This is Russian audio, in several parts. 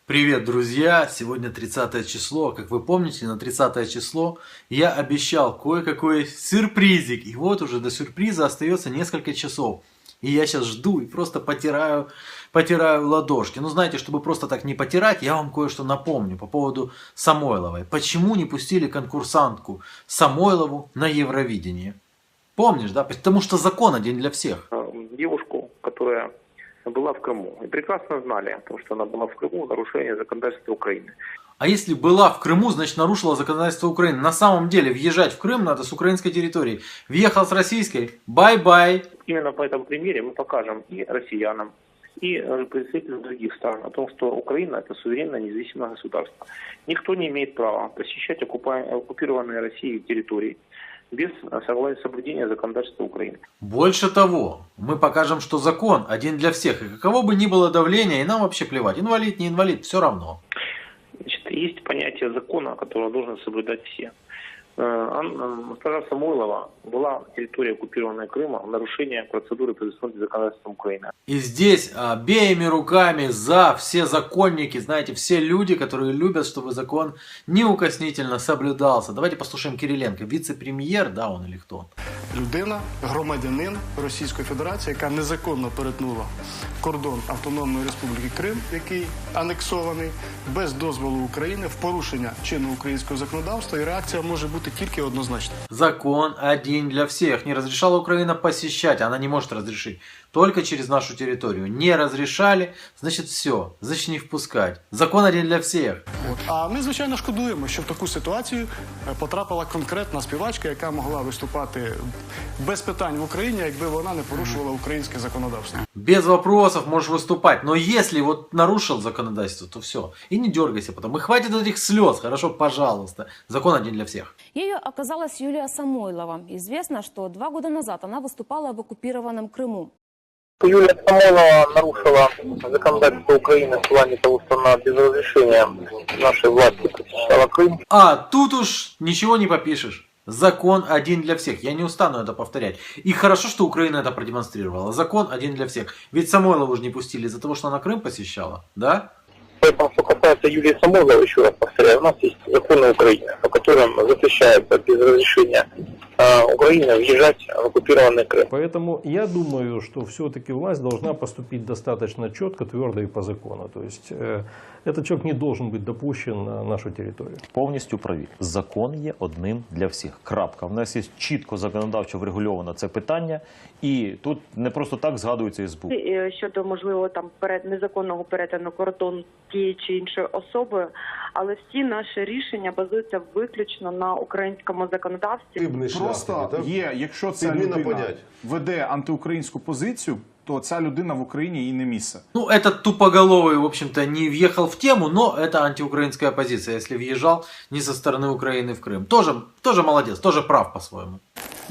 Привет, друзья! Сегодня 30 число. Как вы помните, на 30 число я обещал кое-какой сюрпризик. И вот уже до сюрприза остается несколько часов. И я сейчас жду и просто потираю ладошки. Ну, знаете, чтобы просто так не потирать, я вам кое-что напомню по поводу Самойловой. Почему не пустили конкурсантку Самойлову на Евровидение? Помнишь, да? Потому что закон один для всех. Девушку, которая была в Крыму. И прекрасно знали о том, что она была в Крыму, нарушение законодательства Украины. А если была в Крыму, значит нарушила законодательство Украины. На самом деле въезжать в Крым надо с украинской территории. Въехал с российской, бай-бай. Именно по этому примере мы покажем и россиянам, и представителям других стран о том, что Украина – это суверенное независимое государство. Никто не имеет права посещать оккупированные Россией территории без соблюдения законодательства Украины. Больше того, мы покажем, что закон один для всех. И каково бы ни было давление, и нам вообще плевать. Инвалид, не инвалид, все равно. Значит, есть понятие закона, которое должны соблюдать все. Госпожа Самойлова была на территории оккупированной Крыма в нарушение процедуры, предусмотренной законодательством Украины. И здесь обеими руками за все законники, знаете, все люди, которые любят, чтобы закон неукоснительно соблюдался. Давайте послушаем Кириленко, віце-прем'єр, да, он или хто? Людина, громадянин Російської Федерації, яка незаконно перетнула кордон Автономної Республіки Крим, який анексований, без дозволу України, в порушення чинного українського законодавства, і реакція може бути тільки однозначна. Закон один для всех. Не разрешала Украина посещать, она не может разрешить. Только через нашу территорию. Не разрешали, значит все, значит не впускать. Закон один для всех. А ми, звичайно, шкодуємо, що в таку ситуацію потрапила конкретна співачка, яка могла виступати без питань в Україні, якби вона не порушувала українське законодавство. Без вопросов можешь выступать, но если вот нарушил законодательство, то все. И не дергайся потом. И хватит этих слез, хорошо, пожалуйста. Закон один для всех. Ею оказалась Юлия Самойлова. Известно, что 2 года назад она выступала в оккупированном Крыму. Юлия Самойлова нарушила законодательство Украины в плане того, что она без разрешения нашей власти посещала Крым. А тут уж ничего не попишешь. Закон один для всех. Я не устану это повторять. И хорошо, что Украина это продемонстрировала. Закон один для всех. Ведь Самойлову же не пустили из-за того, что она Крым посещала, да? Поэтому, что касается Юлии Самойловой, еще раз повторяю, у нас есть законы Украины, по которым запрещается без разрешения Украины въезжать в оккупированный Крым. Поэтому я думаю, что все-таки власть должна поступить достаточно четко, твердо и по закону. То есть этот человек не должен быть допущен на нашу территорию. Повністю праві. Закон є одним для всіх. Крапка. В нас є чітко законодавчо врегульовано це питання. І тут не просто так згадується СБУ. Щодо, можливо, там незаконного перетину кордону тієї чи іншої особи, але всі наші рішення базуються виключно на українському законодавстві. Просто є, якщо ця людина веде антиукраїнську позицію, то ця людина в Україні їй не місце. Ну, этот тупоголовый, в общем-то, не въехал в тему, но это антиукраинская позиция, если въезжал не со стороны Украины в Крым. Тоже молодец, тоже прав по-своему.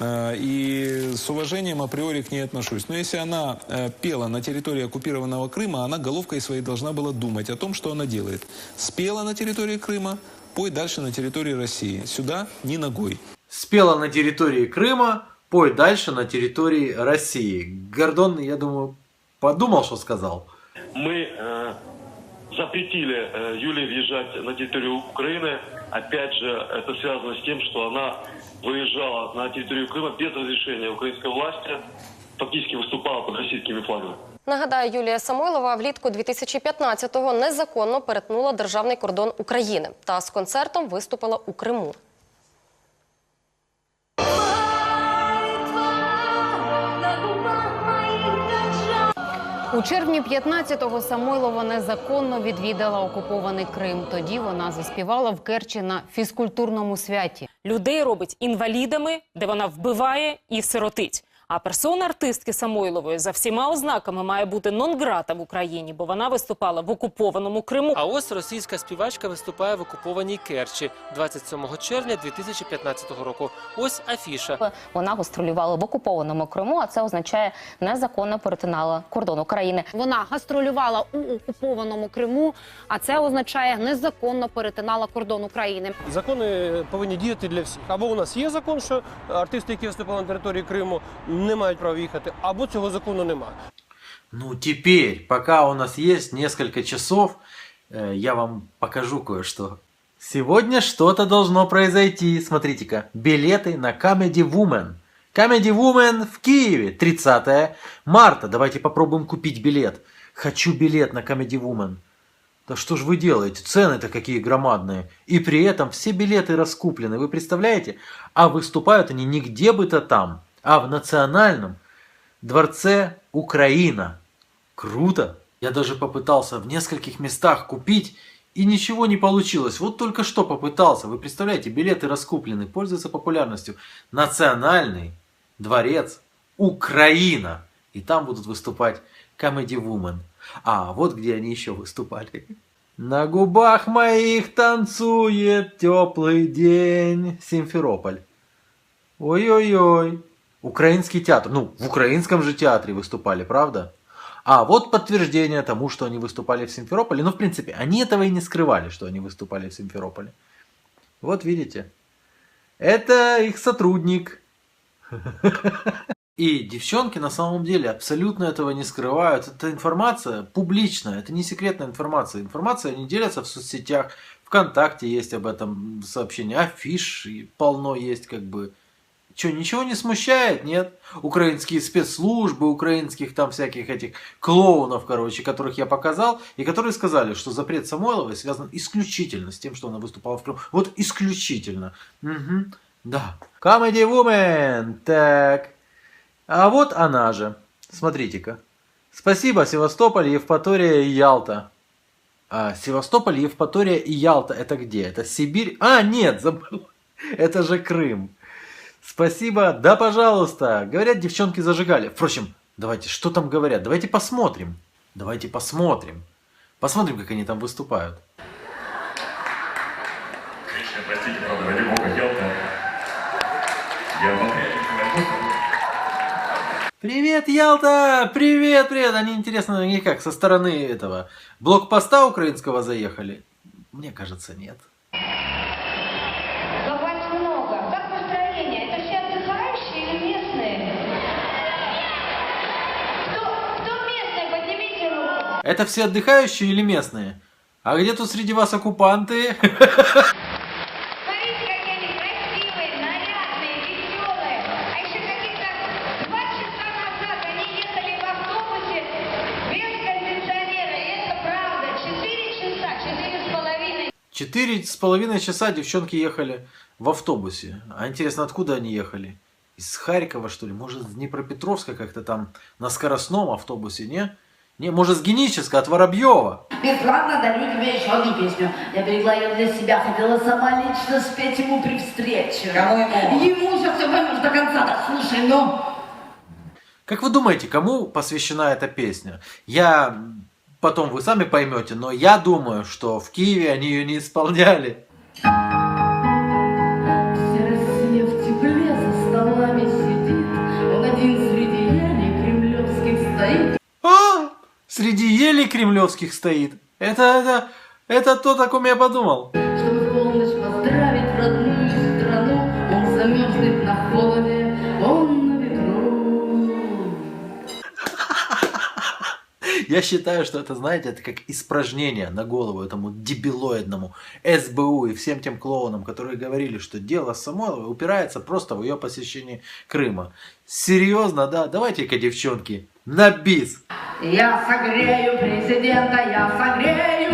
И с уважением априори к ней отношусь. Но если она пела на территории оккупированного Крыма, она головкой своей должна была думать о том, что она делает. Спела на территории Крыма, пой дальше на территории России. Сюда ни ногой. Спела на территории Крыма, пой дальше на территории России. Гордон, я думаю, подумал, что сказал. Мы запретили Юле въезжать на территорию Украины. Опять же, это связано с тем, что она выезжала на территорию Крыма без разрешения украинской власти, фактически выступала под российскими флагами. Нагадаю, Юлія Самойлова влітку 2015-го незаконно перетнула державний кордон України та з концертом виступила у Криму. У червні 15-го Самойлова незаконно відвідала окупований Крим. Тоді вона заспівала в Керчі на фізкультурному святі. Людей робить інвалідами, де вона вбиває і сиротить. А персона артистки Самойлової за всіма ознаками має бути нон-грата в Україні, бо вона виступала в окупованому Криму. А ось російська співачка виступає в окупованій Керчі 27 червня 2015 року. Ось афіша. Вона гастролювала в окупованому Криму, а це означає незаконно перетинала кордон України. Вона гастролювала у окупованому Криму, а це означає незаконно перетинала кордон України. Закони повинні діяти для всіх. Або у нас є закон, що артисти, які виступали на території Криму, не мають права їхати, або цього закону немає. Ну, теперь, пока у нас есть несколько часов, Я вам покажу кое-что. Сегодня что-то должно произойти. Смотрите-ка, билеты на Comedy Woman. Comedy Woman в Киеве, 30 марта. Давайте попробуем купить билет. Хочу билет на Comedy Woman. Да что ж вы делаете? Цены-то какие громадные. И при этом все билеты раскуплены. Вы представляете? А выступают они не где бы то там, а в Национальном дворце Украина. Круто! Я даже попытался в нескольких местах купить, и ничего не получилось. Вот только что попытался. Вы представляете, билеты раскуплены, пользуются популярностью. Национальный дворец Украина. И там будут выступать Comedy Woman. А вот где они еще выступали. На губах моих танцует теплый день. Симферополь. Ой-ой-ой. Украинский театр. Ну, в украинском же театре выступали, правда? А вот подтверждение тому, что они выступали в Симферополе. Ну, в принципе, они этого и не скрывали, что они выступали в Симферополе. Вот видите. Это их сотрудник. И девчонки на самом деле абсолютно этого не скрывают. Это информация публичная, это не секретная информация. Информация они делятся в соцсетях. ВКонтакте есть об этом сообщение. Афиш полно есть как бы. Что, ничего не смущает? Нет. Украинские спецслужбы, украинских там всяких этих клоунов, короче, которых я показал, и которые сказали, что запрет Самойловой связан исключительно с тем, что она выступала в Крыму. Вот исключительно. Угу. Да. Comedy Woman. Так. А вот она же. Смотрите-ка. Спасибо, Севастополь, Евпатория и Ялта. А, Севастополь, Евпатория и Ялта. Это где? Это Сибирь? А, нет, забыл. Это же Крым. Спасибо, да пожалуйста. Говорят, девчонки зажигали. Впрочем, давайте, что там говорят? Давайте посмотрим. Давайте посмотрим. Посмотрим, как они там выступают. Конечно, простите, правда, ради бога, Ялта. Я по-прежнему. Привет, Ялта! Привет, привет! Они, интересно, они как, со стороны этого блокпоста украинского заехали? Мне кажется, нет. Это все отдыхающие или местные? А где тут среди вас оккупанты? Смотрите, какие они красивые, нарядные, веселые. А еще каких-то 2 часа назад они ехали в автобусе без кондиционера. И это правда. 4 часа, 4,5. 4,5 часа девчонки ехали в автобусе. А интересно, откуда они ехали? Из Харькова, что ли? Может, с Днепропетровска как-то там на скоростном автобусе, не? Не, может, с Генического, от Воробьева. Бесплатно дарю тебе еще одну песню. Я берегла ее для себя, хотела сама лично спеть ему при встрече. Кому ему? Ему сейчас все поймешь до конца, так слушай, ну. Как вы думаете, кому посвящена эта песня? Потом вы сами поймете, но я думаю, что в Киеве они ее не исполняли. Вся Россия в тепле за столами сидит. Он один среди елей кремлевских стоит. Среди елей кремлевских стоит. Это то, о ком я подумал. Чтобы в полночь поздравить родную страну, он замерзнет на холоде, он на ветру. Я считаю, что это, знаете, это как испражнение на голову этому дебилоидному СБУ и всем тем клоунам, которые говорили, что дело Самойловой упирается просто в ее посещении Крыма. Серьезно, да? Давайте-ка, девчонки, на бис. Я согрею президента, я согрею,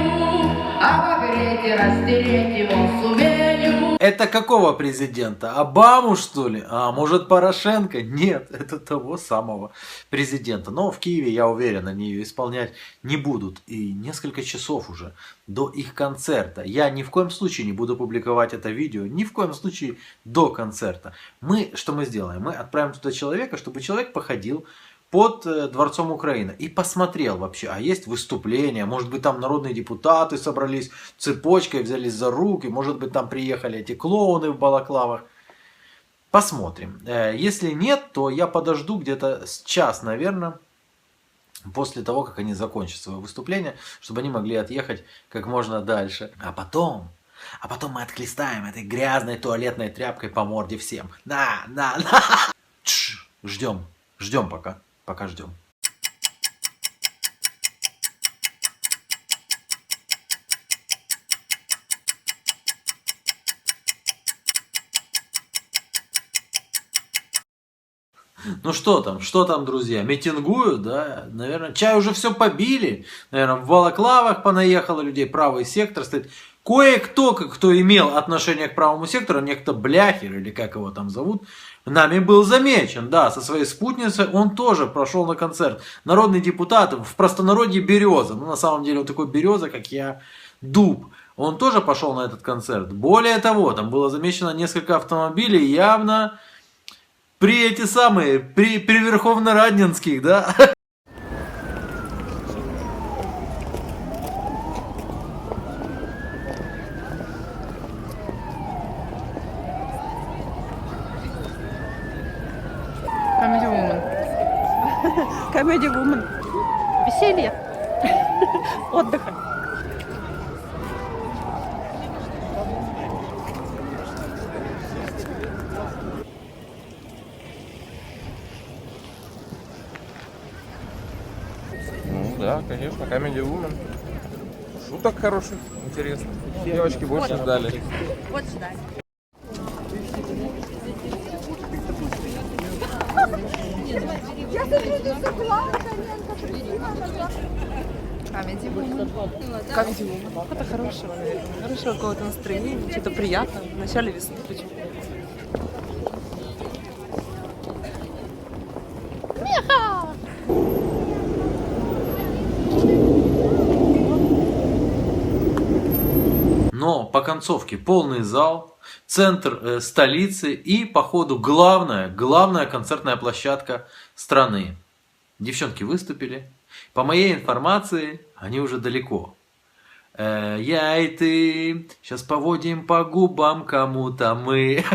обогреть и растереть его сумею. Это какого президента? Обаму, что ли? А может, Порошенко? Нет, это того самого президента. Но в Киеве, я уверен, они ее исполнять не будут. И несколько часов уже до их концерта. Я ни в коем случае не буду публиковать это видео, ни в коем случае до концерта. Что мы сделаем? Мы отправим туда человека, чтобы человек походил под Дворцом Украины и посмотрел вообще, а есть выступления, может быть там народные депутаты собрались цепочкой, взялись за руки, может быть там приехали эти клоуны в балаклавах. Посмотрим. Если нет, то я подожду где-то час, наверное, после того, как они закончат свое выступление, чтобы они могли отъехать как можно дальше. А потом мы отхлестаем этой грязной туалетной тряпкой по морде всем. На. Ждем пока. Пока ждем. Ну что там, друзья, митингуют, да, наверное, чай уже все побили, наверное, в балаклавах понаехало людей, правый сектор стоит. Кое-кто, кто имел отношение к правому сектору, некто Бляхер, или как его там зовут, нами был замечен, да, со своей спутницей, он тоже прошел на концерт. Народный депутат, в простонародье Береза, ну на самом деле он такой Береза, как я, дуб. Он тоже пошел на этот концерт. Более того, там было замечено несколько автомобилей, явно при Верховно-Раднинских, да. Comedy Woman. Comedy Woman. Веселье. Отдыха. Ну да, конечно, Comedy Woman. Шуток хороших, интересных. Девочки больше ждали. Вот ждали. Comedy Woman. Comedy Woman. Это хорошего, наверное. Хорошего какого-то настроения, что-то приятное. В начале весны почему. Но по концовке полный зал, центр столицы и по ходу главная концертная площадка страны. Девчонки выступили. По моей информации, они уже далеко. Я и ты сейчас поводим по губам кому-то мы.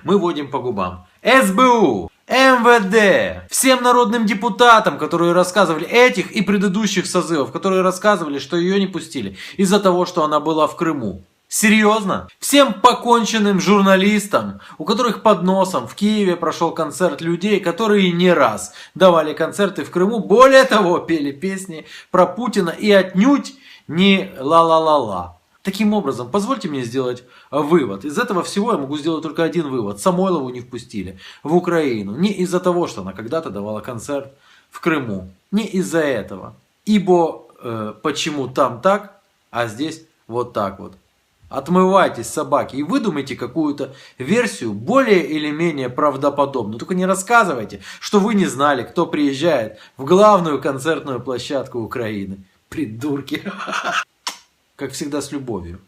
Мы водим по губам. СБУ, МВД, всем народным депутатам, которые рассказывали этих и предыдущих созывов, которые рассказывали, что ее не пустили из-за того, что она была в Крыму. Серьезно? Всем поконченным журналистам, у которых под носом в Киеве прошел концерт людей, которые не раз давали концерты в Крыму, более того, пели песни про Путина и отнюдь не ла-ла-ла-ла. Таким образом, позвольте мне сделать вывод. Из этого всего я могу сделать только один вывод. Самойлову не впустили в Украину. Не из-за того, что она когда-то давала концерт в Крыму. Не из-за этого. Ибо почему там так, а здесь вот так вот. Отмывайтесь, собаки, и выдумайте какую-то версию более или менее правдоподобную. Только не рассказывайте, что вы не знали, кто приезжает в главную концертную площадку Украины. Придурки. Как всегда, с любовью.